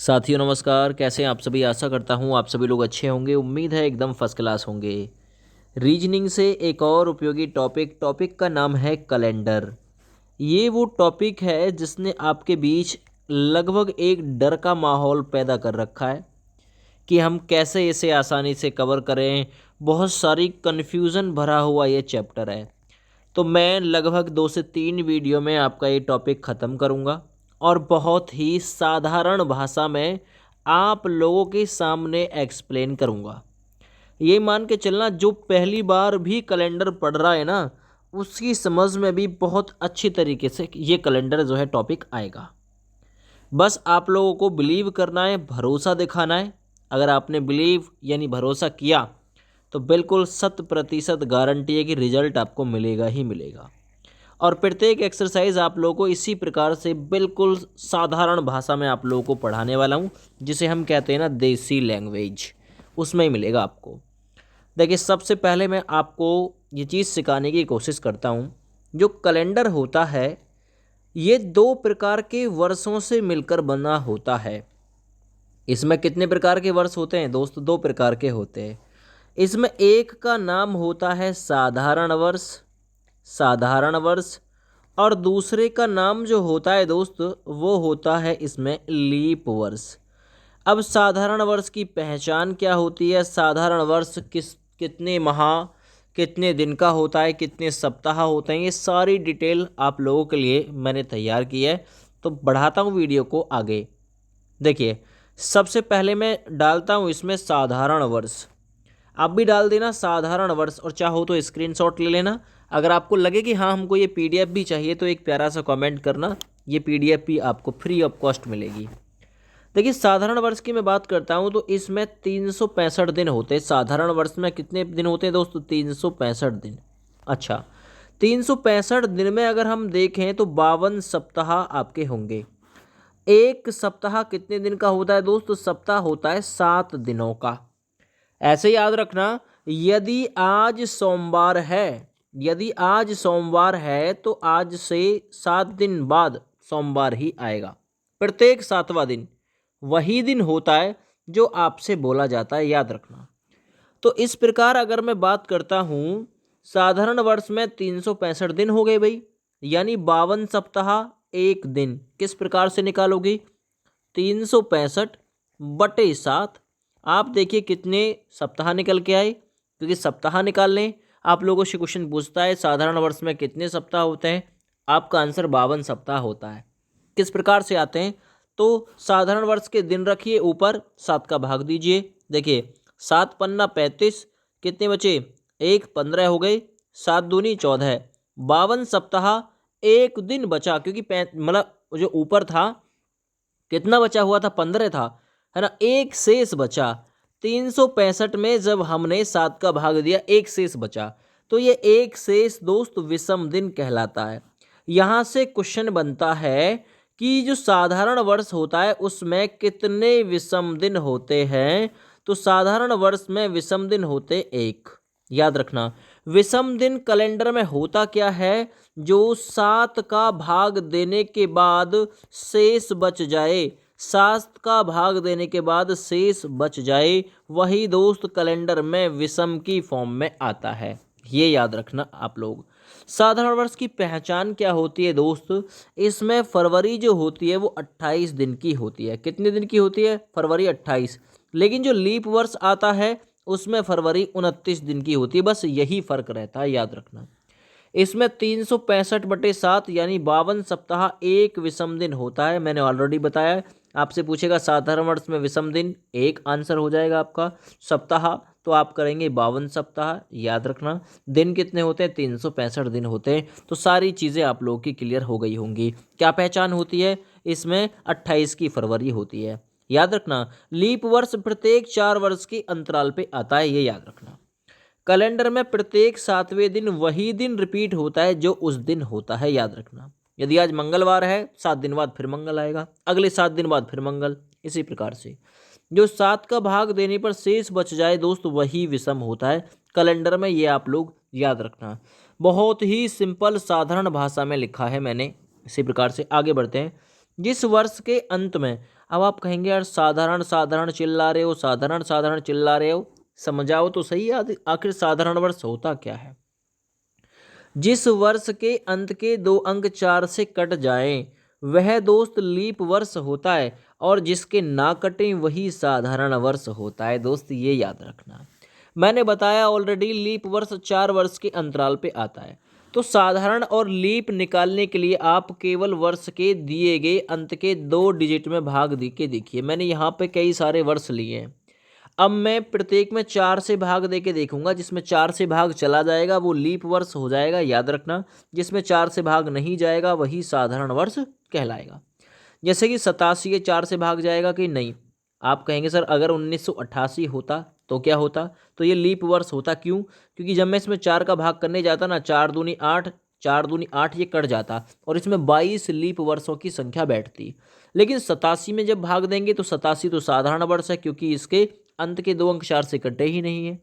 साथियों नमस्कार। कैसे हैं आप सभी। आशा करता हूँ आप सभी लोग अच्छे होंगे। उम्मीद है एकदम फर्स्ट क्लास होंगे। रीजनिंग से एक और उपयोगी टॉपिक का नाम है कैलेंडर। ये वो टॉपिक है जिसने आपके बीच लगभग एक डर का माहौल पैदा कर रखा है कि हम कैसे इसे आसानी से कवर करें। बहुत सारी कन्फ्यूज़न भरा हुआ ये चैप्टर है। तो मैं लगभग 2 से 3 वीडियो में आपका ये टॉपिक ख़त्म करूँगा और बहुत ही साधारण भाषा में आप लोगों के सामने एक्सप्लेन करूँगा। ये मान के चलना, जो पहली बार भी कैलेंडर पढ़ रहा है ना, उसकी समझ में भी बहुत अच्छी तरीके से ये कैलेंडर जो है टॉपिक आएगा। बस आप लोगों को बिलीव करना है, भरोसा दिखाना है। अगर आपने बिलीव यानी भरोसा किया तो बिल्कुल 100% गारंटी है कि रिजल्ट आपको मिलेगा ही मिलेगा। और प्रत्येक एक्सरसाइज आप लोगों को इसी प्रकार से बिल्कुल साधारण भाषा में आप लोगों को पढ़ाने वाला हूँ, जिसे हम कहते हैं ना देसी लैंग्वेज, उसमें ही मिलेगा आपको। देखिए, सबसे पहले मैं आपको ये चीज़ सिखाने की कोशिश करता हूँ। जो कैलेंडर होता है ये 2 प्रकार के वर्षों से मिलकर बना होता है। इसमें कितने प्रकार के वर्ष होते हैं दोस्त? 2 प्रकार के होते हैं। इसमें एक का नाम होता है साधारण वर्ष, और दूसरे का नाम जो होता है दोस्त वो होता है इसमें लीप वर्ष। अब साधारण वर्ष की पहचान क्या होती है? साधारण वर्ष कितने माह, कितने दिन का होता है, कितने सप्ताह होते हैं, ये सारी डिटेल आप लोगों के लिए मैंने तैयार की है। तो बढ़ाता हूँ वीडियो को आगे। देखिए, सबसे पहले मैं डालता हूँ इसमें साधारण वर्ष। आप भी डाल देना साधारण वर्ष, और चाहो तो स्क्रीनशॉट ले लेना। अगर आपको लगे कि हाँ हमको ये पीडीएफ भी चाहिए तो एक प्यारा सा कमेंट करना, ये पीडीएफ भी आपको फ्री ऑफ कॉस्ट मिलेगी। देखिए, साधारण वर्ष की मैं बात करता हूँ तो इसमें 365 दिन होते हैं। साधारण वर्ष में कितने दिन होते हैं दोस्तों? 365 दिन। अच्छा, 365 दिन में अगर हम देखें तो 52 सप्ताह आपके होंगे। एक सप्ताह कितने दिन का होता है दोस्तों? सप्ताह होता है 7 दिनों का। ऐसे याद रखना, यदि आज सोमवार है तो आज से 7 दिन बाद सोमवार ही आएगा। प्रत्येक 7वां दिन वही दिन होता है जो आपसे बोला जाता है, याद रखना। तो इस प्रकार अगर मैं बात करता हूँ, साधारण वर्ष में 365 दिन हो गए भाई, यानी 52 सप्ताह एक दिन। किस प्रकार से निकालोगे? 365/7। आप देखिए कितने सप्ताह निकल के आए, क्योंकि सप्ताह निकालने आप लोगों से क्वेश्चन पूछता है साधारण वर्ष में कितने सप्ताह होते हैं। आपका आंसर 52 सप्ताह होता है। किस प्रकार से आते हैं? तो साधारण वर्ष के दिन रखिए, ऊपर 7 का भाग दीजिए। देखिए, 7 पन्ना 35, कितने बचे? 1 15 हो गए, 7 दूनी 14, 52 सप्ताह एक दिन बचा, क्योंकि मतलब जो ऊपर था कितना बचा हुआ था? 15 था, है ना। एक शेष बचा। 365 में जब हमने 7 का भाग दिया, एक शेष बचा, तो ये एक शेष दोस्त विषम दिन कहलाता है। यहाँ से क्वेश्चन बनता है कि जो साधारण वर्ष होता है उसमें कितने विषम दिन होते हैं? तो साधारण वर्ष में विषम दिन होते एक। याद रखना, विषम दिन कैलेंडर में होता क्या है? जो 7 का भाग देने के बाद शेष बच जाए, 7 का भाग देने के बाद शेष बच जाए, वही दोस्त कैलेंडर में विषम की फॉर्म में आता है। ये याद रखना आप लोग। साधारण वर्ष की पहचान क्या होती है दोस्त? इसमें फरवरी जो होती है वो 28 दिन की होती है। कितने दिन की होती है? फरवरी 28। लेकिन जो लीप वर्ष आता है उसमें फरवरी 29 दिन की होती है। बस यही फर्क रहता है, याद रखना। इसमें 365/7 यानी 52 सप्ताह एक विषम दिन होता है। मैंने ऑलरेडी बताया है। आपसे पूछेगा साधारण वर्ष में विषम दिन, एक आंसर हो जाएगा आपका। सप्ताह तो आप करेंगे 52 सप्ताह, याद रखना। दिन कितने होते हैं? 365 दिन होते हैं। तो सारी चीज़ें आप लोगों की क्लियर हो गई होंगी। क्या पहचान होती है? इसमें 28 की फरवरी होती है, याद रखना। लीप वर्ष प्रत्येक 4 वर्ष के अंतराल पे आता है, ये याद रखना। कैलेंडर में प्रत्येक 7वें दिन वही दिन रिपीट होता है जो उस दिन होता है, याद रखना। यदि आज मंगलवार है, 7 दिन बाद फिर मंगल आएगा, अगले 7 दिन बाद फिर मंगल। इसी प्रकार से जो 7 का भाग देने पर शेष बच जाए दोस्त वही विषम होता है कैलेंडर में। ये आप लोग याद रखना। बहुत ही सिंपल साधारण भाषा में लिखा है मैंने। इसी प्रकार से आगे बढ़ते हैं। जिस वर्ष के अंत में अब आप कहेंगे यार साधारण साधारण चिल्ला रहे हो, साधारण साधारण चिल्ला रहे हो, समझाओ तो सही आखिर साधारण वर्ष होता क्या है। जिस वर्ष के अंत के 2 अंक 4 से कट जाएं वह दोस्त लीप वर्ष होता है, और जिसके ना कटें वही साधारण वर्ष होता है। दोस्त ये याद रखना, मैंने बताया ऑलरेडी लीप वर्ष 4 वर्ष के अंतराल पे आता है। तो साधारण और लीप निकालने के लिए आप केवल वर्ष के दिए गए अंत के 2 डिजिट में भाग दे के देखिए। मैंने यहाँ पे कई सारे वर्ष लिए हैं, अब मैं प्रत्येक में 4 से भाग दे के देखूंगा। जिसमें 4 से भाग चला जाएगा वो लीप वर्ष हो जाएगा, याद रखना। जिसमें 4 से भाग नहीं जाएगा वही साधारण वर्ष कहलाएगा। जैसे कि 87 के 4 से भाग जाएगा कि नहीं। आप कहेंगे सर अगर 1988 होता तो क्या होता, तो ये लीप वर्ष होता। क्यों? क्योंकि जब मैं इसमें 4 का भाग करने जाता ना, 4 दूनी 8, 4 दूनी 8 ये कट जाता और इसमें 22 लीप वर्षों की संख्या बैठती। लेकिन 87 में जब भाग देंगे तो 87 तो साधारण वर्ष है, क्योंकि इसके अंत के 2 अंक 4 से कटे ही नहीं है।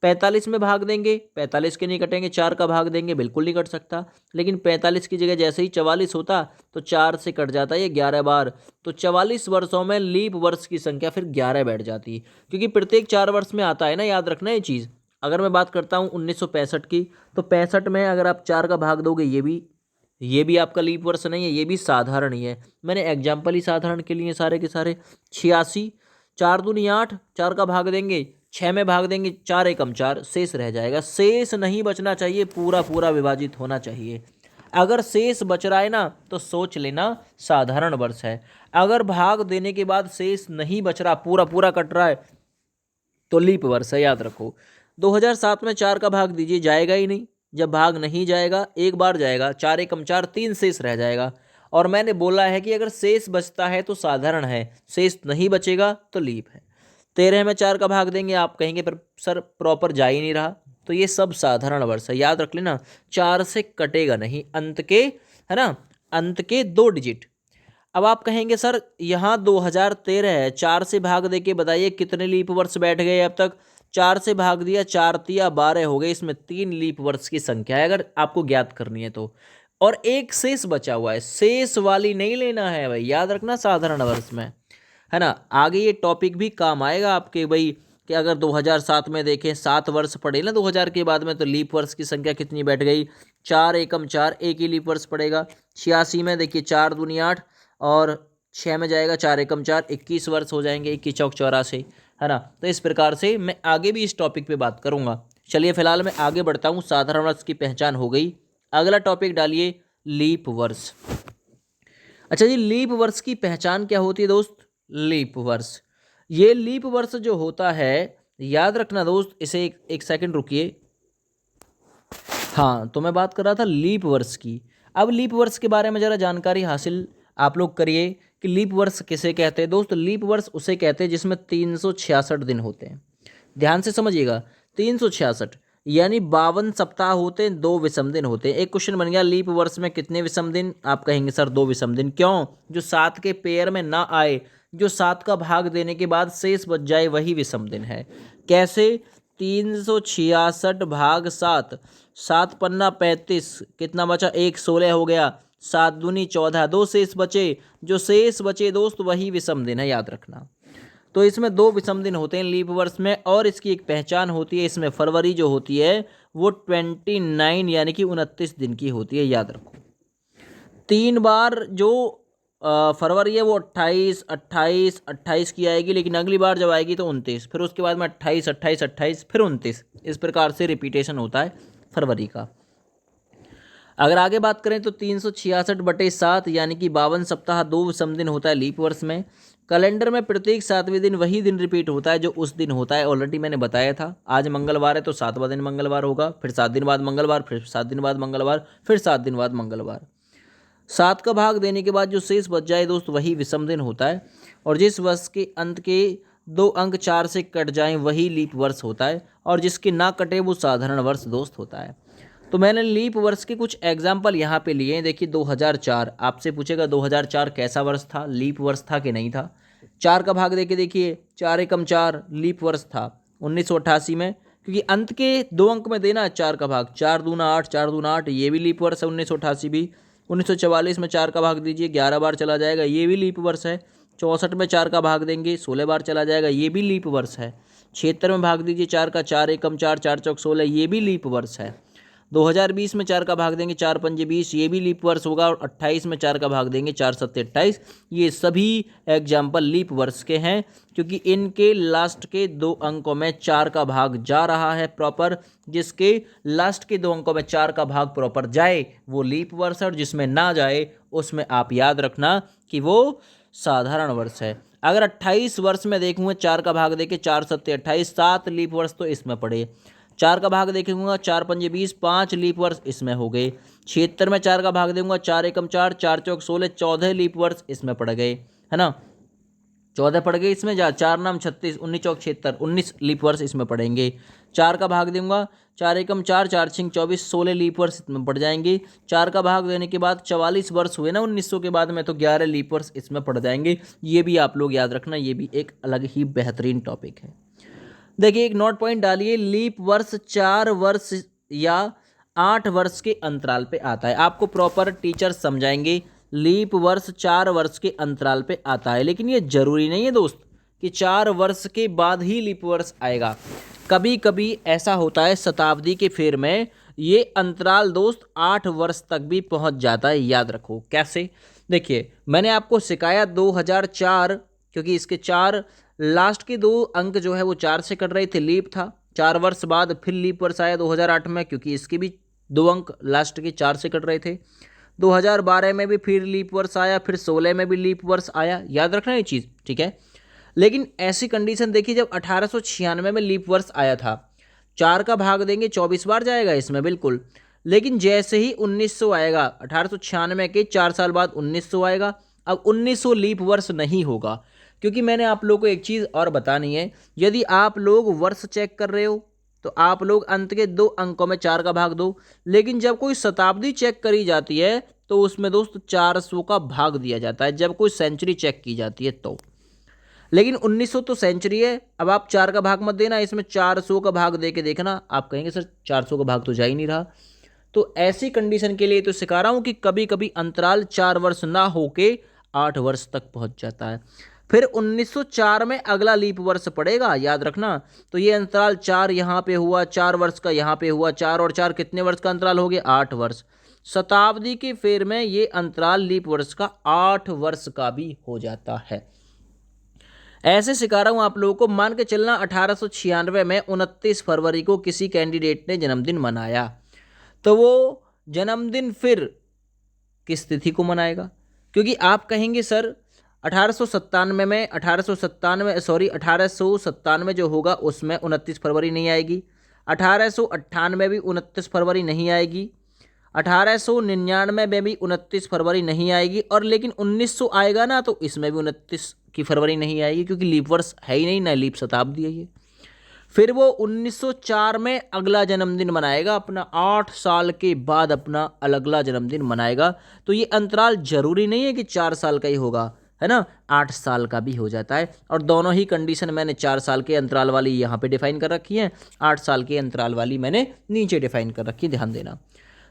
45 में भाग देंगे, 45 के नहीं कटेंगे, 4 का भाग देंगे, बिल्कुल नहीं कट सकता। लेकिन 45 की जगह जैसे ही 44 होता तो 4 से कट जाता है ये 11 बार। तो 44 वर्षों में लीप वर्ष की संख्या फिर 11 बैठ जाती है, क्योंकि प्रत्येक 4 वर्ष में आता है ना, याद रखना ये चीज़। अगर मैं बात करता हूँ 1965 की, तो 65 में अगर आप 4 का भाग दोगे ये भी आपका लीप वर्ष नहीं है, ये भी साधारण ही है। मैंने एग्जाम्पल ही साधारण के लिए सारे के सारे। 86, 4 दूनी 8, 4 का भाग देंगे, 6 में भाग देंगे, 4 एकम 4, शेष रह जाएगा। शेष नहीं बचना चाहिए, पूरा पूरा विभाजित होना चाहिए। अगर शेष बच रहा है ना तो सोच लेना साधारण वर्ष है। अगर भाग देने के बाद शेष नहीं बच रहा, पूरा पूरा कट रहा है, तो लीप वर्ष है, याद रखो। 2007 में 4 का भाग दीजिए, जाएगा ही नहीं। जब भाग नहीं जाएगा, एक बार जाएगा, 4 एकम 4, 3 शेष रह जाएगा। और मैंने बोला है कि अगर शेष बचता है तो साधारण है, शेष नहीं बचेगा तो लीप है। 13 में 4 का भाग देंगे, आप कहेंगे पर सर प्रॉपर जा ही नहीं रहा, तो ये सब साधारण वर्ष है, याद रख लेना। 4 से कटेगा नहीं, अंत के, है ना, अंत के 2 डिजिट। अब आप कहेंगे सर यहाँ 2013 है, 4 से भाग दे के बताइए कितने लीप वर्ष बैठ गए अब तक। 4 से भाग दिया, 4 तिया 12 हो गए, इसमें 3 लीप वर्ष की संख्या है अगर आपको ज्ञात करनी है तो। और एक शेष बचा हुआ है, शेष वाली नहीं लेना है भाई, याद रखना साधारण वर्ष में, है ना। आगे ये टॉपिक भी काम आएगा आपके भाई, कि अगर 2007 में देखें, 7 वर्ष पड़े ना 2000 के बाद में, तो लीप वर्ष की संख्या कितनी बैठ गई, 4 एकम 4, एक ही लीप वर्ष पड़ेगा। 86 में देखिए 4 दूनी 8 और 6 में जाएगा 4 एकम 4, 21 वर्ष हो जाएंगे, 21 चौक 84, है ना। तो इस प्रकार से मैं आगे भी इस टॉपिक पे बात करूंगा। चलिए फिलहाल मैं आगे बढ़ता हूँ, साधारण वर्ष की पहचान हो गई। अगला टॉपिक डालिए, लीप वर्ष। अच्छा जी, लीप वर्ष की पहचान क्या होती है दोस्त? लीप वर्ष, ये लीप वर्ष जो होता है, याद रखना दोस्त, इसे एक सेकंड रुकिए। हाँ, तो मैं बात कर रहा था लीप वर्ष की। अब लीप वर्ष के बारे में ज़रा जानकारी हासिल आप लोग करिए कि लीप वर्ष किसे कहते हैं। दोस्त लीप वर्ष उसे कहते हैं जिसमें 366 दिन होते हैं। ध्यान से समझिएगा, 366 यानी 52 सप्ताह होते हैं, 2 विषम दिन होते हैं। एक क्वेश्चन बन गया, लीप वर्ष में कितने विषम दिन? आप कहेंगे सर 2 विषम दिन। क्यों? जो 7 के पेयर में ना आए, जो 7 का भाग देने के बाद शेष बच जाए, वही विषम दिन है। कैसे? 366 भाग 7, 7 पन्ना 35, कितना बचा? 1, 16 हो गया, 7 दूनी 14, 2 शेष बचे, जो शेष बचे दोस्त वही विषम दिन है, याद रखना। तो इसमें 2 विषम दिन होते हैं लीप वर्ष में, और इसकी एक पहचान होती है, इसमें फरवरी जो होती है वो 29 यानी कि 29 दिन की होती है, याद रखो। 3 बार जो फरवरी है वो 28, 28, 28 की आएगी, लेकिन अगली बार जब आएगी तो 29, फिर उसके बाद में 28, 28, 28, फिर 29, इस प्रकार से रिपीटेशन होता है फरवरी का। अगर आगे बात करें तो 366/7 यानी कि 52 सप्ताह 2 विषम दिन होता है लीप वर्ष में। कैलेंडर में प्रत्येक 7वें दिन वही दिन रिपीट होता है जो उस दिन होता है, ऑलरेडी मैंने बताया था। आज मंगलवार है तो 7वां दिन मंगलवार होगा, फिर 7 दिन बाद मंगलवार, फिर 7 दिन बाद मंगलवार, फिर 7 दिन बाद मंगलवार। 7 का भाग देने के बाद जो शेष बच जाए दोस्त वही विषम दिन होता है, और जिस वर्ष के अंत के 2 अंक 4 से कट जाएं वही लीप वर्ष होता है, और जिसके ना कटे वो साधारण वर्ष दोस्त होता है। तो मैंने लीप वर्ष के कुछ एग्जाम्पल यहाँ पे लिए हैं। देखिए 2004, आपसे पूछेगा 2004 कैसा वर्ष था, लीप वर्ष था कि नहीं था। 4 का भाग देके देखिए, 4 एकम 4 लीप वर्ष था 1988 में, क्योंकि अंत के 2 अंक में देना है 4 का भाग, 4 दूना 8, 4 दूना 8, ये भी लीप वर्ष है 1988 भी। 1944 में 4 का भाग दीजिए, 11 बार चला जाएगा, ये भी लीप वर्ष है। 64 में 4 का भाग देंगे 16 बार चला जाएगा, ये भी लीप वर्ष है। 76 में भाग दीजिए 4 का, 4 एकम 4, 4 चौक 16, ये भी लीप वर्ष है। 2020 में 4 का भाग देंगे 4 पंजे 20, ये भी लीप वर्ष होगा। और 28 में 4 का भाग देंगे 4 सत्ते 28, ये सभी एग्जाम्पल लीप वर्ष के हैं, क्योंकि इनके लास्ट के 2 अंकों में 4 का भाग जा रहा है प्रॉपर। जिसके लास्ट के 2 अंकों में 4 का भाग प्रॉपर जाए वो लीप वर्ष है, और जिसमें ना जाए उसमें आप याद रखना कि वो साधारण वर्ष है। अगर 28 वर्ष में देखूंगा 4 का भाग देके 4 सत्ते 28, 7 लीप वर्ष तो इसमें पड़े। 4 का भाग देखूंगा 4 पंजे 20, 5 लीप वर्ष इसमें हो गए। 76 में 4 का भाग दूंगा 4 एकम 4, 4 चौक 16, 14 लीप वर्ष इसमें पड़ गए, है ना। 14 पड़ गए इसमें, 4 नाम 36, 19 चौक 76, 19 लीप वर्ष इसमें पड़ेंगे। 4 का भाग दूंगा 4 एकम 4, 4 छिंग 24, 16 लीप वर्ष इसमें पड़ जाएंगे। 4 का भाग देने के बाद 44 वर्ष हुए ना 1900 के बाद में, तो 11 लीप वर्ष इसमें पड़ जाएंगे। ये भी आप लोग याद रखना, ये भी एक अलग ही बेहतरीन टॉपिक है। देखिए एक नोट पॉइंट डालिए, लीप वर्ष 4 वर्ष या 8 वर्ष के अंतराल पे आता है। आपको प्रॉपर टीचर समझाएंगे लीप वर्ष 4 वर्ष के अंतराल पे आता है, लेकिन ये जरूरी नहीं है दोस्त कि 4 वर्ष के बाद ही लीप वर्ष आएगा। कभी कभी ऐसा होता है शताब्दी के फेर में ये अंतराल दोस्त 8 वर्ष तक भी पहुंच जाता है। याद रखो कैसे। देखिए मैंने आपको सिखाया 2004, क्योंकि इसके 4 लास्ट के 2 अंक जो है वो 4 से कट रहे थे, लीप था। 4 वर्ष बाद फिर लीप वर्ष आया 2008 में, क्योंकि इसके भी 2 अंक लास्ट के 4 से कट रहे थे। 2012 में भी फिर लीप वर्ष आया, फिर 16 में भी लीप वर्ष आया। याद रखना ये चीज़, ठीक है। लेकिन ऐसी कंडीशन देखी जब 1896 में लीप वर्ष आया था, 4 का भाग देंगे 24 बार जाएगा इसमें बिल्कुल। लेकिन जैसे ही 1900 आएगा, 1896 के 4 साल बाद 1900 आएगा। अब 1900 लीप वर्ष नहीं होगा, क्योंकि मैंने आप लोगों को एक चीज़ और बतानी है। यदि आप लोग वर्ष चेक कर रहे हो तो आप लोग अंत के 2 अंकों में 4 का भाग दो, लेकिन जब कोई शताब्दी चेक करी जाती है तो उसमें दोस्त 400 का भाग दिया जाता है, जब कोई सेंचुरी चेक की जाती है तो। लेकिन 1900 तो सेंचुरी है, अब आप 4 का भाग मत देना, इसमें 400 का भाग दे के देखना। आप कहेंगे सर 400 का भाग तो जा ही नहीं रहा। तो ऐसी कंडीशन के लिए तो सिखा रहा हूँ कि कभी कभी अंतराल 4 वर्ष ना होके 8 वर्ष तक पहुँच जाता है। फिर 1904 में अगला लीप वर्ष पड़ेगा, याद रखना। तो ये अंतराल 4 यहाँ पे हुआ, 4 वर्ष का यहाँ पे हुआ, 4 और 4 कितने वर्ष का अंतराल हो गया, 8 वर्ष। शताब्दी के फेर में ये अंतराल लीप वर्ष का 8 वर्ष का भी हो जाता है। ऐसे सिखा रहा हूँ आप लोगों को। मान के चलना 1896 में 29 फरवरी को किसी कैंडिडेट ने जन्मदिन मनाया, तो वो जन्मदिन फिर किस तिथि को मनाएगा? क्योंकि आप कहेंगे सर 1897 जो होगा उसमें 29 फरवरी नहीं आएगी, 1898 में भी 29 फरवरी नहीं आएगी, 1899 में भी 29 फरवरी नहीं आएगी, और लेकिन 1900 आएगा ना तो इसमें भी 29 की फरवरी नहीं आएगी, क्योंकि लीप वर्ष है ही नहीं ना, लीप शताब्दी है ये। फिर वो 1904 में अगला जन्मदिन मनाएगा अपना, 8 साल के बाद अपना अगला जन्मदिन मनाएगा। तो ये अंतराल जरूरी नहीं है कि 4 साल का ही होगा, है ना, 8 साल का भी हो जाता है। और दोनों ही कंडीशन मैंने 4 साल के अंतराल वाली यहाँ पे डिफाइन कर रखी है, 8 साल के अंतराल वाली मैंने नीचे डिफाइन कर रखी है, ध्यान देना।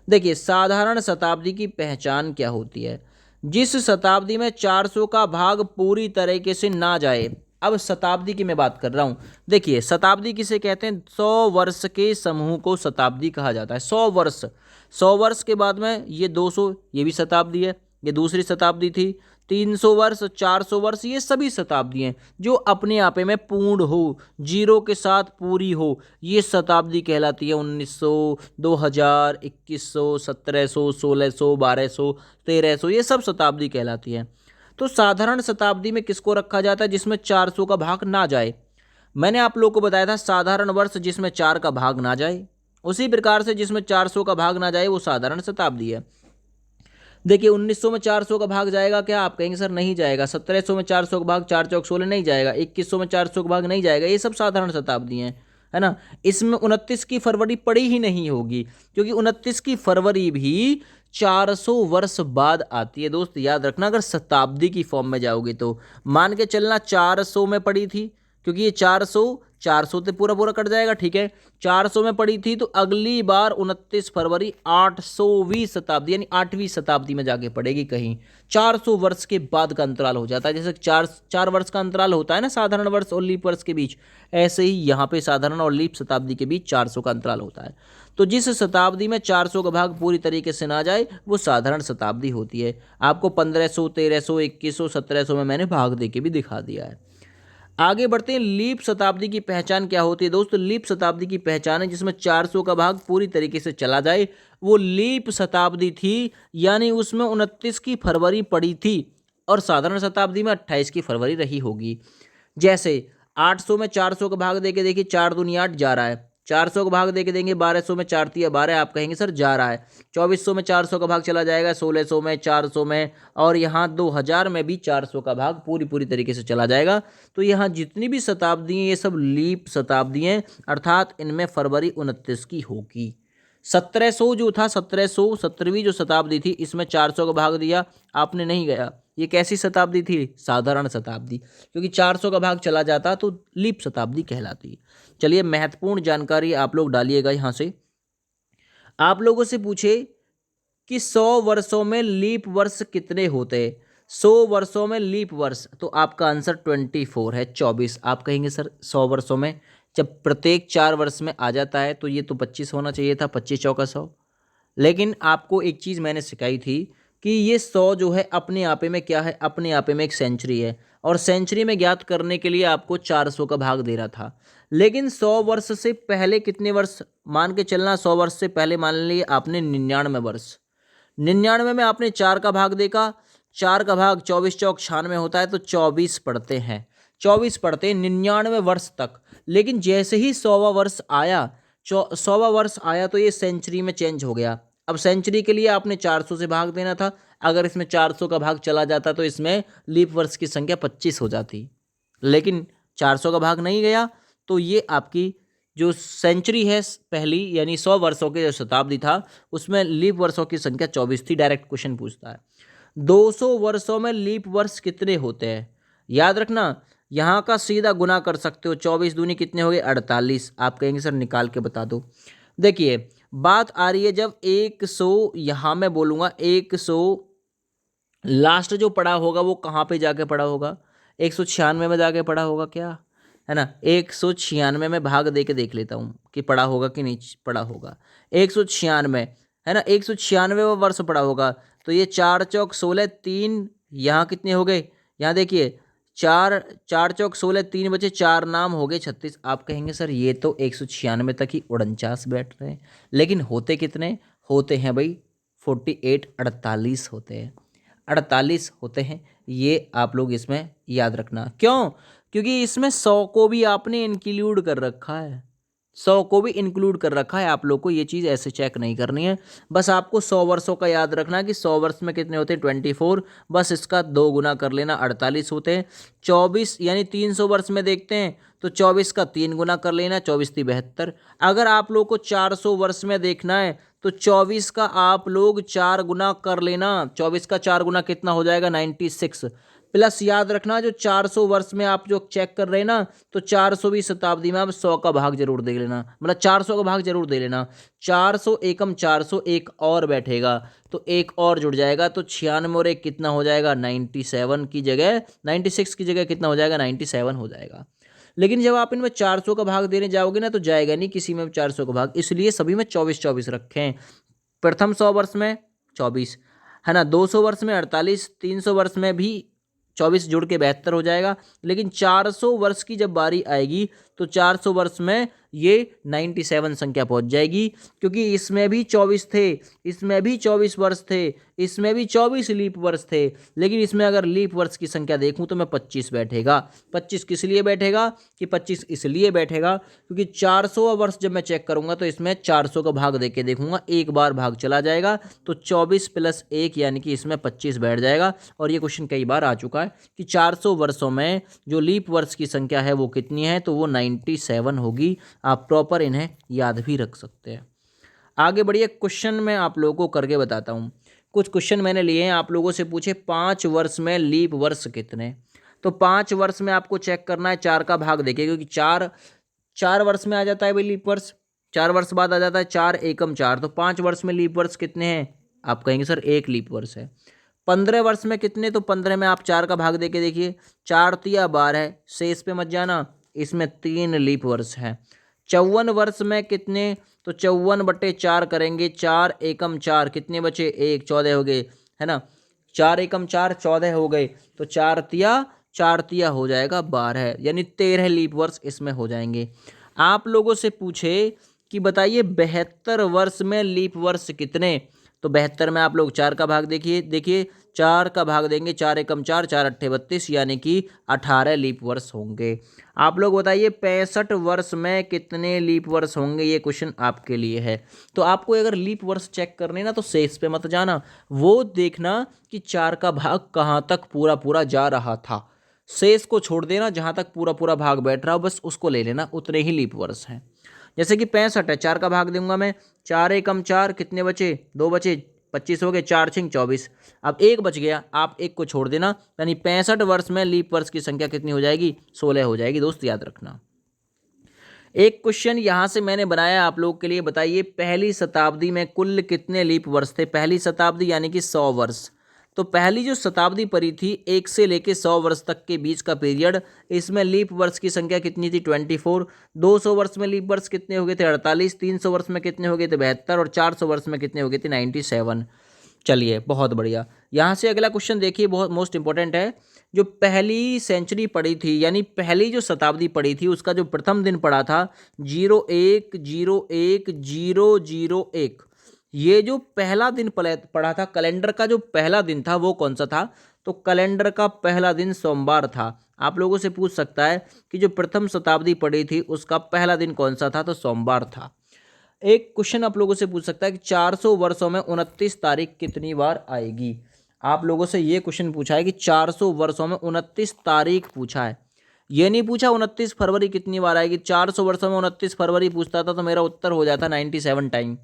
देखिए साधारण शताब्दी की पहचान क्या होती है? जिस शताब्दी में 400 का भाग पूरी तरीके से ना जाए। अब शताब्दी की मैं बात कर रहा हूँ। देखिए शताब्दी किसे कहते हैं? 100 वर्ष के समूह को शताब्दी कहा जाता है। 100 वर्ष, 100 वर्ष के बाद में ये 200, ये भी शताब्दी है, ये दूसरी शताब्दी थी। 300 वर्ष, 400 वर्ष, ये सभी शताब्दी हैं जो अपने आप में पूर्ण हो, जीरो के साथ पूरी हो, ये शताब्दी कहलाती है। 1900, 2000, 2100, 1700, 1600, 1200, 1300, ये सब शताब्दी कहलाती है। तो साधारण शताब्दी में किसको रखा जाता है? जिसमें 400 का भाग ना जाए। मैंने आप लोगों को बताया था साधारण वर्ष जिसमें 4 का भाग ना जाए, उसी प्रकार से जिसमें 400 का भाग ना जाए वो साधारण शताब्दी है। देखिए 1900 में 400 का भाग जाएगा क्या? आप कहेंगे सर नहीं जाएगा। 1700 में 400 का भाग, 4 चौक 16 नहीं जाएगा। 2100 में 400 का भाग नहीं जाएगा। ये सब साधारण शताब्दी हैं, है ना। इसमें 29 की फरवरी पड़ी ही नहीं होगी, क्योंकि 29 की फरवरी भी 400 वर्ष बाद आती है। दोस्त याद रखना, अगर शताब्दी की फॉर्म में जाओगे तो मान के चलना 400 में पड़ी थी, क्योंकि ये 400 से पूरा पूरा कट जाएगा, ठीक है। 400 में पड़ी थी तो अगली बार 29 फरवरी 800वीं शताब्दी यानी 8वीं शताब्दी में जाके पड़ेगी कहीं। 400 वर्ष के बाद का अंतराल हो जाता है, जैसे चार वर्ष का अंतराल होता है ना साधारण वर्ष और लीप वर्ष के बीच, ऐसे ही यहाँ पे साधारण और लीप शताब्दी के बीच 400 का अंतराल होता है। तो जिस शताब्दी में 400 का भाग पूरी तरीके से ना जाए वो साधारण शताब्दी होती है। आपको 1500, 1300, 2100, 1700 में मैंने भाग दे के भी दिखा दिया है। आगे बढ़ते हैं, लीप शताब्दी की पहचान क्या होती है दोस्तों? लीप शताब्दी की पहचान है जिसमें 400 का भाग पूरी तरीके से चला जाए, वो लीप शताब्दी थी, यानी उसमें 29 की फरवरी पड़ी थी और साधारण शताब्दी में 28 की फरवरी रही होगी। जैसे 800 में 400 का भाग देके देखिए, 4 दूनी 8 जा रहा है। 400 का भाग देके देंगे 1200 में 4 तिया 12, आप कहेंगे सर जा रहा है। 2400 में 400 का भाग चला जाएगा, 1600 में, 400 में, और यहाँ 2000 में भी 400 का भाग पूरी तरीके से चला जाएगा। तो यहाँ जितनी भी शताब्दी हैं ये सब लीप शताब्दी हैं, अर्थात इनमें फरवरी 29 की होगी। 1700 जो था, 1717वीं जो शताब्दी थी, इसमें 400 का भाग दिया, आपने नहीं गया। ये कैसी शताब्दी थी? साधारण शताब्दी, क्योंकि 400 का भाग चला जाता तो लीप शताब्दी कहलाती। चलिए, महत्वपूर्ण जानकारी आप लोग डालिएगा यहाँ से। आप लोगों से पूछे कि 100 वर्षों में लीप वर्ष कितने होते हैं? 100 वर्षों में लीप वर्ष, तो आपका आंसर 24 है, 24। आप कहेंगे सर 100 वर्षों में जब प्रत्येक 4 वर्ष में आ जाता है तो ये तो 25 होना चाहिए था, 25 चौका 100। लेकिन आपको एक चीज़ मैंने सिखाई थी कि ये 100 जो है अपने आपे में क्या है? अपने आपे में एक सेंचुरी है, और सेंचुरी में ज्ञात करने के लिए आपको 400 का भाग दे रहा था। लेकिन 100 वर्ष से पहले कितने वर्ष मान के चलना? 100 वर्ष से पहले मान लिए आपने 99 वर्ष। 99 में आपने 4 का भाग देखा, 4 का भाग 24 चौक 96 होता है, तो 24 पढ़ते हैं, 24 पढ़ते हैं 99 वर्ष तक। लेकिन जैसे ही 100वां वर्ष आया, 100वां वर्ष आया तो ये सेंचुरी में चेंज हो गया। अब सेंचुरी के लिए आपने 400 से भाग देना था, अगर इसमें 400 का भाग चला जाता तो इसमें लीप वर्ष की संख्या 25 हो जाती, लेकिन 400 का भाग नहीं गया, तो ये आपकी जो सेंचुरी है पहली, यानी 100 वर्षों के जो शताब्दी था, उसमें लीप वर्षों की संख्या 24 थी। डायरेक्ट क्वेश्चन पूछता है 200 वर्षों में लीप वर्ष कितने होते हैं? याद रखना, यहाँ का सीधा गुना कर सकते हो, 24 दूनी कितने हो गए? 48। आप कहेंगे सर निकाल के बता दो। देखिए, बात आ रही है जब 100, यहाँ मैं बोलूँगा 100 लास्ट जो पड़ा होगा वो कहाँ पे जाके पड़ा होगा? 196 में जाके पड़ा होगा, क्या है ना? 196 में भाग दे के देख लेता हूँ कि पड़ा होगा कि नहीं पड़ा होगा। 196 है ना, 196वां वर्ष पड़ा होगा, तो ये 4 चौक 16, 3 यहाँ कितने हो गए? यहाँ देखिए, 4 चौक 16, 3 बचे, 4 नाम हो गए 36। आप कहेंगे सर ये तो 196 तक ही 49 बैठ रहे हैं, लेकिन होते कितने होते हैं भाई? 48, 48 होते हैं, 48 होते हैं। ये आप लोग इसमें याद रखना। क्यों? क्योंकि इसमें 100 को भी आपने इंक्लूड कर रखा है, 100 को भी इंक्लूड कर रखा है। आप लोग को ये चीज़ ऐसे चेक नहीं करनी है, बस आपको 100 वर्षों का याद रखना कि 100 वर्ष में कितने होते हैं? 24। बस इसका 2 गुना कर लेना, 48 होते हैं। 24 यानी 300 वर्ष में देखते हैं तो 24 का 3 गुना कर लेना, 24 × 72। अगर आप लोग को 400 वर्ष में देखना है तो 24 का आप लोग 4 गुना कर लेना, 24 का 4 गुना कितना हो जाएगा? 96। प्लस याद रखना, जो 400 वर्ष में आप जो चेक कर रहे हैं ना, तो 400वीं शताब्दी में आप 100 का भाग जरूर दे लेना, मतलब 400 का भाग जरूर दे लेना। 400 एकम 400, एक और बैठेगा तो एक और जुड़ जाएगा, तो 96 और एक कितना हो जाएगा? 97 की जगह, 96 की जगह कितना हो जाएगा? 97 हो जाएगा। लेकिन जब आप इनमें 400 का भाग देने जाओगे ना तो जाएगा नहीं किसी में 400 का भाग, इसलिए सभी में 24 रखें। प्रथम 100 वर्ष में 24 है ना, 200 वर्ष में 48, 300 वर्ष में भी 24 जुड़ के 72 हो जाएगा। लेकिन 400 वर्ष की जब बारी आएगी तो 400 वर्ष में ये 97 संख्या पहुंच जाएगी, क्योंकि इसमें भी 24 थे, इसमें भी 24 वर्ष थे, इसमें भी 24 लीप वर्ष थे। लेकिन इसमें अगर लीप वर्ष की संख्या देखूं तो मैं 25 बैठेगा। 25 किस लिए बैठेगा? कि 25 इसलिए बैठेगा क्योंकि 400वां वर्ष जब मैं चेक करूंगा तो इसमें 400 का भाग देके देखूंगा, एक बार भाग चला जाएगा तो 24 + 1 यानी कि इसमें 25 बैठ जाएगा। और ये क्वेश्चन कई बार आ चुका है कि 400 वर्षों में जो लीप वर्ष की संख्या है वो कितनी है, तो वो 97 होगी। आप प्रॉपर इन्हें याद भी रख सकते हैं। आगे बढ़िए, क्वेश्चन मैं आप लोगों को करके बताता हूँ। कुछ क्वेश्चन मैंने लिए हैं, आप लोगों से पूछे 5 वर्ष में लीप वर्ष कितने? तो 5 वर्ष में आपको चेक करना है, 4 का भाग देखिए, क्योंकि 4 वर्ष में आ जाता है भाई लीप वर्ष, 4 वर्ष बाद आ जाता है 4 एकम 4, तो 5 वर्ष में लीप वर्ष कितने हैं? आप कहेंगे सर 1 लीप वर्ष है। 15 वर्ष में कितने? तो 15 में आप 4 का भाग देके देखिए, 4 तिया 12, शेष पे मत जाना, इसमें 3 लीप वर्ष है। 54 वर्ष में कितने? तो 54/4 करेंगे, 4 एकम 4, कितने बचे? 1, 14 हो गए, है ना, 4 एकम 4, 14 हो गए, तो 4 तिया हो जाएगा 12, यानी 13 लीप वर्ष इसमें हो जाएंगे। आप लोगों से पूछे कि बताइए 72 वर्ष में लीप वर्ष कितने? तो 72 में आप लोग 4 का भाग देखिए 4 का भाग देंगे, 4 एकम 4, 4 अट्ठे 32, यानी कि 18 लीप वर्ष होंगे। आप लोग बताइए 65 वर्ष में कितने लीप वर्ष होंगे? ये क्वेश्चन आपके लिए है। तो आपको अगर लीप वर्ष चेक करने ना, तो शेष पे मत जाना, वो देखना कि 4 का भाग कहाँ तक पूरा पूरा जा रहा था, शेष को छोड़ देना, जहाँ तक पूरा पूरा भाग बैठ रहा हो बस उसको ले लेना, उतने ही लीप वर्ष हैं। जैसे कि 65 है, 4 का भाग दूंगा मैं, 4 एकम 4, कितने बचे? 2 बचे, 25 हो गए, 4 छिंग 24, अब 1 बच गया, आप 1 को छोड़ देना, यानी 65 वर्ष में लीप वर्ष की संख्या कितनी हो जाएगी? 16 हो जाएगी। दोस्त याद रखना। एक क्वेश्चन यहां से मैंने बनाया आप लोग के लिए, बताइए पहली शताब्दी में कुल कितने लीप वर्ष थे? पहली शताब्दी यानी कि 100 वर्ष। तो पहली जो शताब्दी पड़ी थी 1 से लेके 100 वर्ष तक के बीच का पीरियड, इसमें लीप वर्ष की संख्या कितनी थी? 24। 200 वर्ष में लीप वर्ष कितने हो गए थे? 48। 300 वर्ष में कितने हो गए थे? 72। और 400 वर्ष में कितने हो गए थे? 97। चलिए बहुत बढ़िया। यहाँ से अगला क्वेश्चन देखिए, बहुत मोस्ट इंपॉर्टेंट है। जो पहली सेंचुरी पड़ी थी, यानी पहली जो शताब्दी पड़ी थी, उसका जो प्रथम दिन पड़ा था 01/01/001, ये जो पहला दिन पड़ा था, कैलेंडर का जो पहला दिन था वो कौन सा था? तो कैलेंडर का पहला दिन सोमवार था। आप लोगों से पूछ सकता है कि जो प्रथम शताब्दी पड़ी थी उसका पहला दिन कौन सा था? तो सोमवार था। एक क्वेश्चन आप लोगों से पूछ सकता है कि 400 वर्षों में 29 तारीख कितनी बार आएगी? आप लोगों से ये क्वेश्चन पूछा है कि 400 वर्षों में 29 तारीख पूछा है, ये नहीं पूछा 29 फरवरी कितनी बार आएगी। 400 वर्षों में 29 फरवरी पूछता था तो मेरा उत्तर हो जाता 97 टाइम।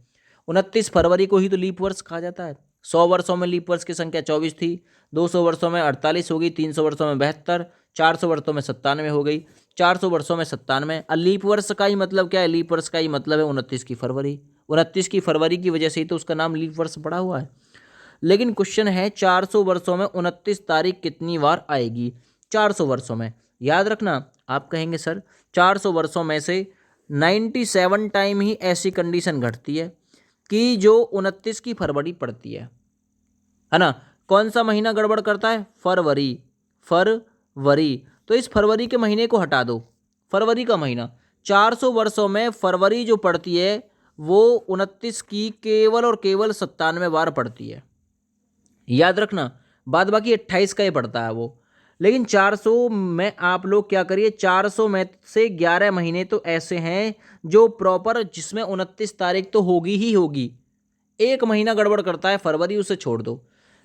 29 फरवरी को ही तो लीप वर्ष कहा जाता है। 100 वर्षों में लीप वर्ष की संख्या 24 थी, 200 वर्षों में 48 हो गई, 300 वर्षों में 72, 400 वर्षों में 97 हो गई, 400 वर्षों में 97। और लीप वर्ष का ही मतलब क्या है? लीप वर्ष का ही मतलब है 29 की फरवरी। 29 की फरवरी की वजह से ही तो उसका नाम लीप वर्ष पड़ा हुआ है। लेकिन क्वेश्चन है 400 वर्षों में 29 तारीख कितनी बार आएगी? 400 वर्षों में याद रखना। आप कहेंगे सर 400 वर्षों में से 97 टाइम ही ऐसी कंडीशन घटती है कि जो 29 की फरवरी पड़ती है ना। कौन सा महीना गड़बड़ करता है? फरवरी। तो इस फरवरी के महीने को हटा दो, फरवरी का महीना। 400 वर्षों में फरवरी जो पड़ती है वो 29 की केवल और केवल 97 बार पड़ती है, याद रखना। बाद बाकी 28 का ही पड़ता है वो। लेकिन 400 में आप लोग क्या करिए, 400 में से 11 महीने तो ऐसे हैं जो प्रॉपर, जिसमें 29 तारीख तो होगी ही होगी। एक महीना गड़बड़ करता है फरवरी, उसे छोड़ दो,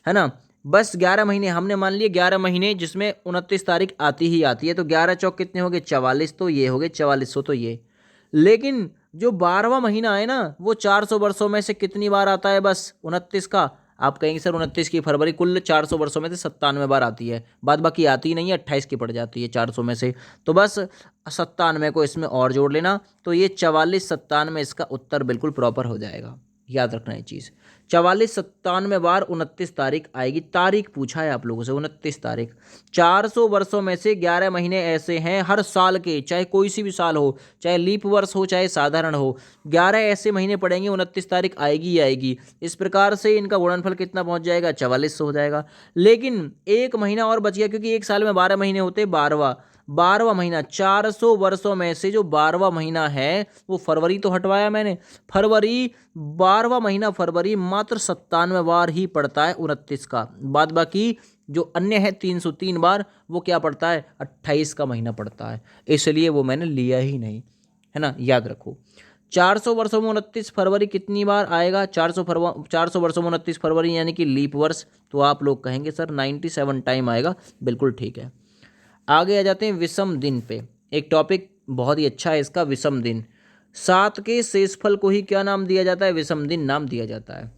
है ना। बस 11 महीने हमने मान लिए, 11 महीने जिसमें 29 तारीख आती ही आती है। तो 11 चौक कितने हो गए? 44। तो ये हो गए 4400, तो ये। लेकिन जो 12वां महीना है ना, वो 400 वर्षों में से कितनी बार आता है? बस 29 का। आप कहेंगे सर 29 की फरवरी कुल 400 वर्षों में से 97 बार आती है, बाद बाकी आती ही नहीं है, 28 की पड़ जाती है 400 में से। तो बस 97 को इसमें और जोड़ लेना, तो ये 44 97 इसका उत्तर बिल्कुल प्रॉपर हो जाएगा। याद रखना ये चीज़। 44 97 बार 29 तारीख आएगी। तारीख पूछा है आप लोगों से, 29 तारीख। 400 वर्षों में से 11 महीने ऐसे हैं हर साल के, चाहे कोई सी भी साल हो, चाहे लीप वर्ष हो चाहे साधारण हो, 11 ऐसे महीने पड़ेंगे, 29 तारीख आएगी ही आएगी। इस प्रकार से इनका गुणनफल कितना पहुंच जाएगा? 4400 हो जाएगा। लेकिन एक महीना और बच गया, क्योंकि एक साल में 12 महीने होते, 12वां महीना। 400 वर्षों में से जो 12वां महीना है वो फरवरी तो हटवाया मैंने, फरवरी 12वां महीना फरवरी मात्र 97 बार ही पड़ता है 29 का। बाद बाकी जो अन्य है 303 बार, वो क्या पड़ता है? 28 का महीना पड़ता है, इसलिए वो मैंने लिया ही नहीं, है ना। याद रखो 400 वर्षों में 29 फरवरी कितनी बार आएगा? 400 वर्षों में 29 फरवरी यानी कि लीप वर्ष। तो आप लोग कहेंगे सर 97 टाइम आएगा। बिल्कुल ठीक है। आगे आ जाते हैं विषम दिन पे। एक टॉपिक बहुत ही अच्छा है इसका, विषम दिन। 7 के शेषफल को ही क्या नाम दिया जाता है? विषम दिन नाम दिया जाता है।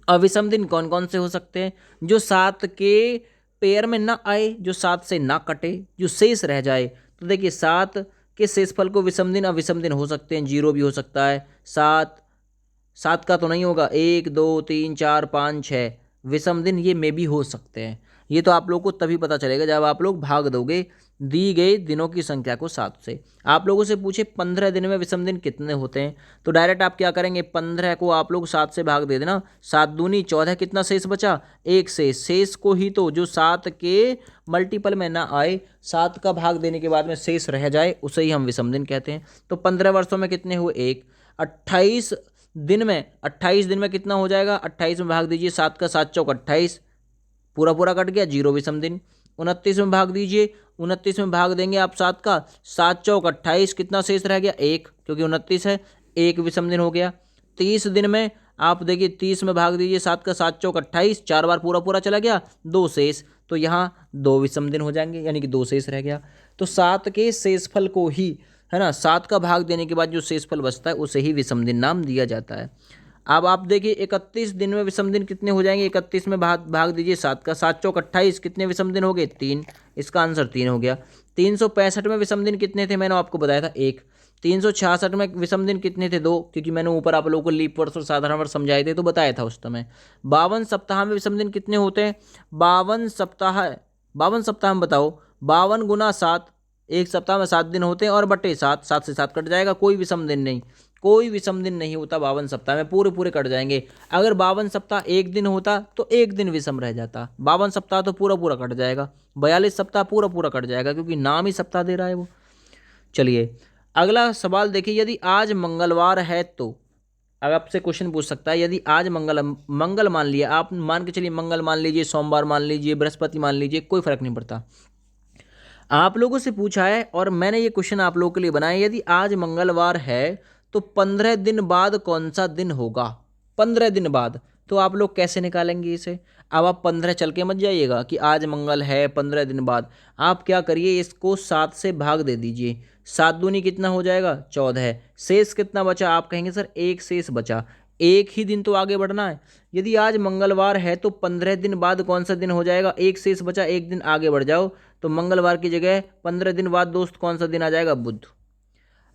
अब विषम दिन कौन कौन से हो सकते हैं? जो 7 के पेयर में ना आए, जो 7 से ना कटे, जो शेष रह जाए, तो देखिए 7 के शेषफल को विषम दिन अविषम दिन हो सकते हैं, 0 भी हो सकता है। 7 का तो नहीं होगा, 1 2 3 4 5 6 विषम दिन ये में भी हो सकते हैं। ये तो आप लोग को तभी पता चलेगा जब आप लोग भाग दोगे दी गई दिनों की संख्या को 7 से। आप लोगों से पूछे 15 दिन में विषम दिन कितने होते हैं, तो डायरेक्ट आप क्या करेंगे, 15 को आप लोग 7 से भाग दे देना, 7 दूनी 14, कितना शेष बचा, एक शेष को ही तो जो 7 के मल्टीपल में ना आए, 7 का भाग देने के बाद में शेष रह जाए, उसे ही हम विषम दिन कहते हैं। तो 15 वर्षों में कितने हुए, एक। 28 दिन में कितना हो जाएगा, 28 में भाग दीजिए 7 का, 7 चौक 28, पूरा पूरा कट गया, 0 विषम दिन। 29 में भाग दीजिए, 29 में भाग देंगे आप 7 का, 7 चौक 28, कितना शेष रह गया, एक, क्योंकि 29 है, एक विषम दिन हो गया। 30 दिन में आप देखिए 30 में भाग दीजिए 7 का, 7 चौक 28, 4 बार पूरा पूरा चला गया, 2 शेष, तो यहाँ 2 विषम दिन हो जाएंगे, यानी कि 2 शेष रह गया। तो 7 के शेषफल को ही, है ना, 7 का भाग देने के बाद जो शेषफल बचता है उसे ही विषम दिन नाम दिया जाता है। अब आप देखिए 31 दिन में विषम दिन कितने हो जाएंगे, 31 में भाग दीजिए 7 का, 7 चौक 28, कितने विषम दिन हो गए, 3, इसका आंसर 3 हो गया। 365 में विषम दिन कितने थे, मैंने आपको बताया था 1। 366 में विषम दिन कितने थे, 2, क्योंकि मैंने ऊपर आप लोगों को लीप वर्ष और साधारण वर्ष समझाए थे तो बताया था उस समय। 52 सप्ताह में विषम दिन कितने होते हैं, 52 सप्ताह में बताओ, 52 गुना 7, एक सप्ताह में 7 दिन होते हैं, और बटे 7, 7 से 7 कट जाएगा, कोई विषम दिन नहीं, कोई विषम दिन नहीं होता 52 सप्ताह में, पूरे पूरे कट जाएंगे। अगर 52 सप्ताह एक दिन होता तो एक दिन विषम रह जाता, 52 सप्ताह तो पूरा पूरा कट जाएगा, 42 सप्ताह पूरा पूरा कट जाएगा, क्योंकि नाम ही सप्ताह दे रहा है वो। चलिए अगला सवाल देखिए, यदि आज मंगलवार है तो, अगर आपसे क्वेश्चन पूछ सकता है, यदि आज मंगल मान लिया, आप मान के चलिए, मंगल मान लीजिए, सोमवार मान लीजिए, बृहस्पति मान लीजिए, कोई फर्क नहीं पड़ता, आप लोगों से पूछा है और मैंने ये क्वेश्चन आप लोगों के लिए बनाया, यदि आज मंगलवार है तो 15 दिन बाद कौन सा दिन होगा, 15 दिन बाद, तो आप लोग कैसे निकालेंगे इसे। अब आप 15 चल के मत जाइएगा कि आज मंगल है 15 दिन बाद, आप क्या करिए, इसको 7 से भाग दे दीजिए, 7 दूनी कितना हो जाएगा, 14, शेष कितना बचा, आप कहेंगे सर एक शेष बचा, एक ही दिन तो आगे बढ़ना है। यदि आज मंगलवार है तो 15 दिन बाद कौन सा दिन हो जाएगा, एक शेष बचा, एक दिन आगे बढ़ जाओ, तो मंगलवार की जगह 15 दिन बाद दोस्त कौन सा दिन आ जाएगा, बुध।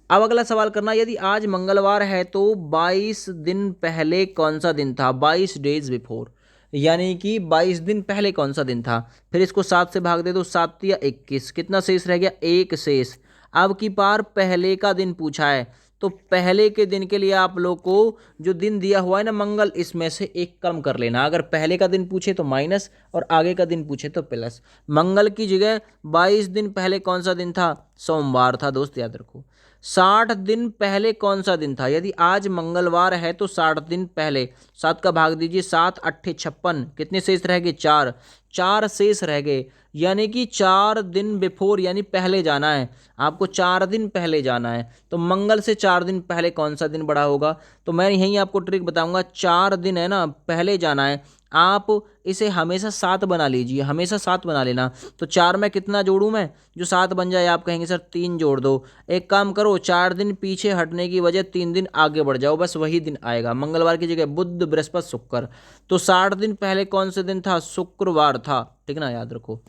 अब अगला सवाल करना, यदि आज मंगलवार है तो 22 दिन पहले कौन सा दिन था, 22 डेज बिफोर, यानी कि 22 दिन पहले कौन सा दिन था। फिर इसको 7 से भाग दे दो, 7 या 21, कितना शेष रह गया, एक शेष। अब की बार पहले का दिन पूछा है, तो पहले के दिन के लिए आप लोग को जो दिन दिया हुआ है ना मंगल, इसमें से एक कम कर लेना, अगर पहले का दिन पूछे तो माइनस और आगे का दिन पूछे तो प्लस। मंगल की जगह 22 दिन पहले कौन सा दिन था, सोमवार था दोस्त, याद रखो। 60 दिन पहले कौन सा दिन था, यदि आज मंगलवार है तो 60 दिन पहले, 7 का भाग दीजिए, 7 8 56, कितने शेष रह गए, 4, 4 शेष रह गए, यानी कि 4 दिन बिफोर, यानी पहले जाना है आपको, 4 दिन पहले जाना है, तो मंगल से 4 दिन पहले कौन सा दिन बड़ा होगा। तो मैं यहीं आपको ट्रिक बताऊंगा, 4 दिन है ना पहले जाना है, आप इसे हमेशा 7 बना लीजिए, हमेशा 7 बना लेना। तो 4 में कितना जोड़ूं मैं, जो 7 बन जाए, आप कहेंगे सर 3 जोड़ दो, एक काम करो, 4 दिन पीछे हटने की वजह 3 दिन आगे बढ़ जाओ, बस वही दिन आएगा, मंगलवार की जगह बुध बृहस्पति शुक्र, तो 60 दिन पहले कौन से दिन था, शुक्रवार था, ठीक ना, याद रखो।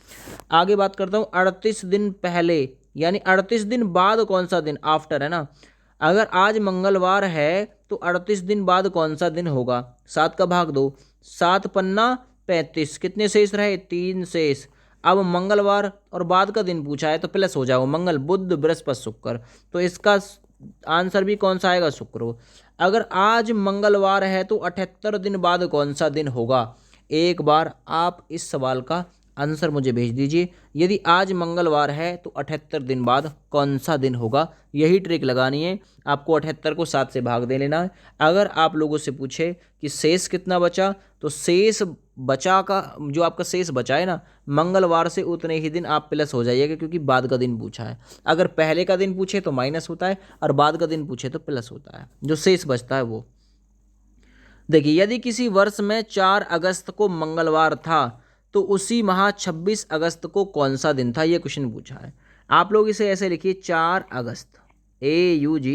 आगे बात करता हूँ, 38 दिन पहले यानी 38 दिन बाद कौन सा दिन, आफ्टर है ना, अगर आज मंगलवार है तो 38 दिन बाद कौन सा दिन होगा, 7 का भाग दो, 7 पन्ना 35, कितने शेष रहे, 3 शेष। अब मंगलवार और बाद का दिन पूछा है तो प्लस हो जाएगा, मंगल बुध बृहस्पति शुक्र, तो इसका आंसर भी कौन सा आएगा, शुक्र। अगर आज मंगलवार है तो 78 दिन बाद कौन सा दिन होगा, एक बार आप इस सवाल का आंसर मुझे भेज दीजिए, यदि आज मंगलवार है तो 78 दिन बाद कौन सा दिन होगा, यही ट्रिक लगानी है आपको, 78 को 7 से भाग दे लेना है। अगर आप लोगों से पूछे कि शेष कितना बचा, तो शेष बचा का जो आपका शेष बचा है ना मंगलवार से, उतने ही दिन आप प्लस हो जाइएगा, क्योंकि बाद का दिन पूछा है, अगर पहले का दिन पूछे तो माइनस होता है और बाद का दिन पूछे तो प्लस होता है, जो शेष बचता है वो। देखिए यदि किसी वर्ष में 4 अगस्त को मंगलवार था तो उसी माह 26 अगस्त को कौन सा दिन था, ये क्वेश्चन पूछा है। आप लोग इसे ऐसे लिखिए, 4 अगस्त, AUG,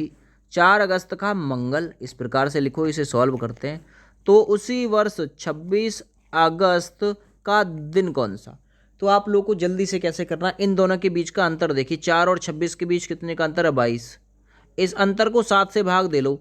4 अगस्त का मंगल, इस प्रकार से लिखो, इसे सॉल्व करते हैं। तो उसी वर्ष 26 अगस्त का दिन कौन सा, तो आप लोग को जल्दी से कैसे करना है, इन दोनों के बीच का अंतर देखिए, 4 और 26 के बीच कितने का अंतर है, 22। इस अंतर को 7 से भाग दे लो,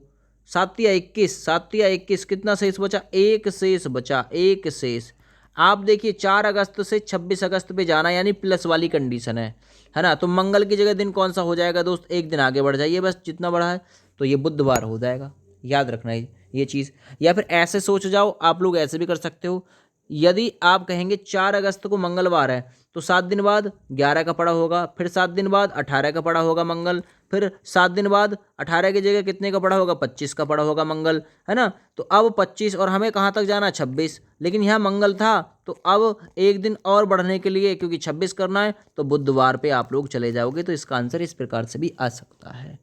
7 या 21, 7 या 21, कितना शेष बचा, एक शेष बचा, एक शेष। आप देखिए 4 अगस्त से 26 अगस्त पे जाना यानी प्लस वाली कंडीशन है ना। तो मंगल की जगह दिन कौन सा हो जाएगा दोस्त, एक दिन आगे बढ़ जाइए बस, जितना बढ़ा है, तो ये बुधवार हो जाएगा, याद रखना है ये चीज़। या फिर ऐसे सोच जाओ, आप लोग ऐसे भी कर सकते हो, यदि आप कहेंगे 4 अगस्त को मंगलवार है तो 7 दिन बाद 11 का पड़ा होगा, फिर 7 दिन बाद 18 का पड़ा होगा मंगल, फिर 7 दिन बाद 18 की जगह कितने का पड़ा होगा, 25 का पड़ा होगा मंगल, है ना। तो अब 25 और हमें कहाँ तक जाना, 26, लेकिन यहाँ मंगल था तो अब एक दिन और बढ़ने के लिए, क्योंकि 26 करना है तो बुधवार पे आप लोग चले जाओगे। तो इसका आंसर इस प्रकार से भी आ सकता है।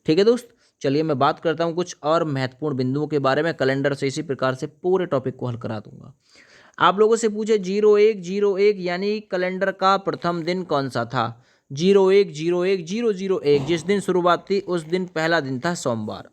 ठीक है दोस्त, चलिए मैं बात करता हूँ कुछ और महत्वपूर्ण बिंदुओं के बारे में, कैलेंडर से इसी प्रकार से पूरे टॉपिक को हल करा दूंगा। आप लोगों से पूछे 0101 यानी कैलेंडर का प्रथम दिन कौन सा था, 0101 जिस दिन शुरुआत थी उस दिन पहला दिन था सोमवार।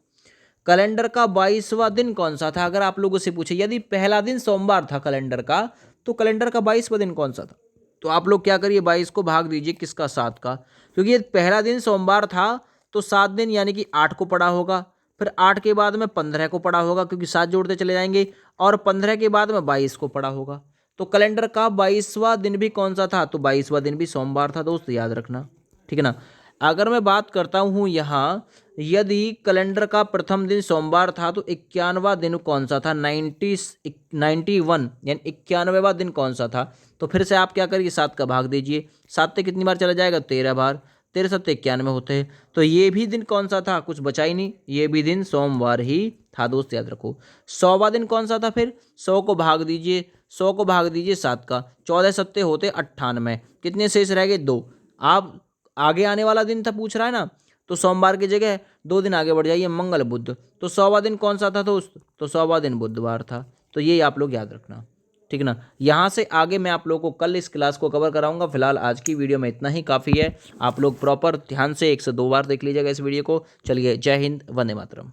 कैलेंडर का 22वां दिन कौन सा था, अगर आप लोगों से पूछे यदि पहला दिन सोमवार था कैलेंडर का, तो कैलेंडर का 22वां दिन कौन सा था, तो आप लोग क्या करिए, 22 को भाग दीजिए किसका, 7 का, क्योंकि ये पहला दिन सोमवार था तो 7 दिन यानी कि 8 को पड़ा होगा, फिर 8 के बाद में 15 को पड़ा होगा क्योंकि 7 जोड़ते चले जाएंगे, और 15 के बाद में 22 को पड़ा होगा। तो कैलेंडर का 22वां दिन भी कौन सा था, तो 22वां दिन भी सोमवार था दोस्त, याद रखना, ठीक है ना। अगर मैं बात करता हूँ यहाँ, यदि कैलेंडर का प्रथम दिन सोमवार था तो 91वां दिन कौन सा था, 91 यानी 91वां दिन कौन सा था, तो फिर से आप क्या करिए, 7 का भाग दीजिए, 7 से कितनी बार चला जाएगा, 13 बार, 13 7 91 होते हैं, तो ये भी दिन कौन सा था, कुछ बचा ही नहीं, ये भी दिन सोमवार ही था दोस्त, याद रखो। 100वां दिन कौन सा था, फिर 100 को भाग दीजिए, 100 को भाग दीजिए 7 का, 14 7 होते 98, कितने शेष रह गए, 2। आप आगे आने वाला दिन था पूछ रहा है ना, तो सोमवार की जगह 2 दिन आगे बढ़ जाइए, मंगल बुध, तो 100वां दिन कौन सा था दोस्त, तो 100वां दिन बुधवार था। तो ये आप लोग याद रखना, ठीक ना। यहाँ से आगे मैं आप लोगों को कल इस क्लास को कवर कराऊंगा। फिलहाल आज की वीडियो में इतना ही काफ़ी है, आप लोग प्रॉपर ध्यान से 1 से 2 बार देख लीजिएगा इस वीडियो को। चलिए, जय हिंद, वंदे मातरम।